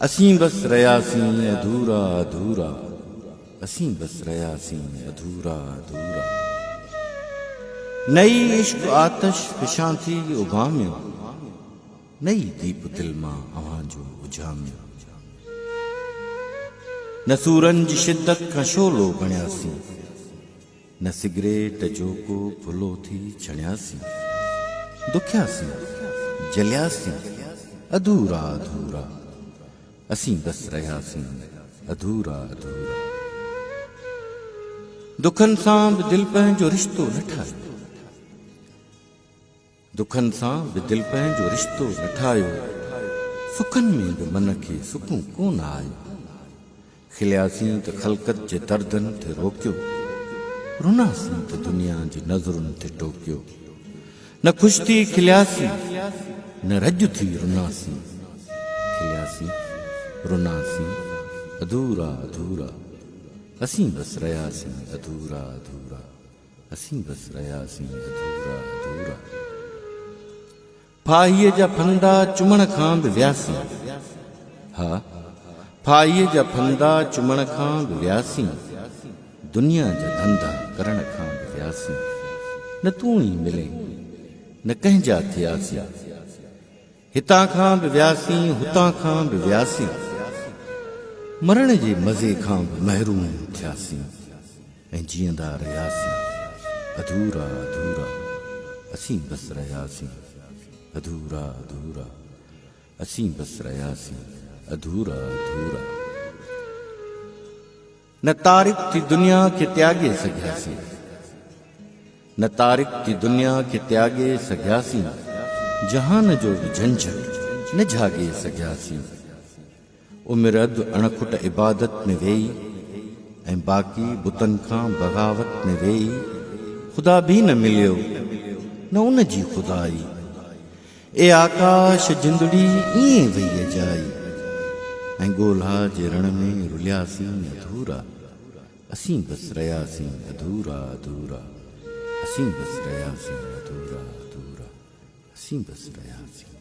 असीं बस रहियासीं अधूरा अधूरा, असीं बस रहियासीं अधूरा अधूरा। नई इश्क आतश फिशां थी उगामियो, नई दीप दिल मां अव्हां जो उजामियो। न सूरन जी शिद्दत खां शोलो बणियासीं, न सिगरेट जो को फुलो थी छणियासीं। दुखियासीं जलियासीं अधूरा अधूरा, असीं बस रहियासीं अधूरा अधूरा। दुखनि सां बि दिल पंहिंजो रिश्तो न ठाहियो, दुखनि सां बि दिल पंहिंजो रिश्तो न ठाहियो। सुखनि में बि मन खे सुकून कोन आयो। खिलियासीं त ख़ल्क़त जे दर्दनि ते रोकियो, रुनासीं त दुनिया जी नज़रुनि ते टोकियो। न ख़ुशि थी खिलियासीं, न रॼु थी रुनासीं। खिलियासीं रुनासीं अधूरा अधूरा, असीं बस रहियासीं अधूरा अधूरा, असीं बस रहियासीं अधूरा अधूरा। फाहीअ जा फंदा चुमण खां बि वियासीं, हा फाहीअ जा फंदा चुमण खां बि वियासीं। दुनिया जा धंधा करण खां बि वियासीं। न तूं ई मिले न कंहिंजा थियासीं, हितां खां बि वियासीं हुतां खां बि वियासीं। मरण जे मज़े खां बि महरूम थियासीं ऐं जीअंदा रहियासीं अधूरा अधूरा, असीं बस रहियासीं अधूरा अधूरा, असीं बस रहियासीं अधूरा अधूरा। न तारीख़ थी दुनिया खे त्यागे सघियासीं, न तारीख़ थी दुनिया खे त्यागे सघियासीं। जहान जो बि झंझट न झागे सघियासीं। उमिरि अधु अणखुट इबादत में वेही ऐं बाक़ी बुतनि खां बग़ावत में वेही। ख़ुदा बि न मिलियो न उन जी ख़ुदाई, ए आकाश जिंदड़ी ईअं वई अजाई। ऐं ॻोल्हा जे रण में रुलियासीं अधूरा, असीं बस रहियासीं अधूरा अधूरा, असीं बस रहियासीं अधूरा अधूरा, असीं बस रहियासीं।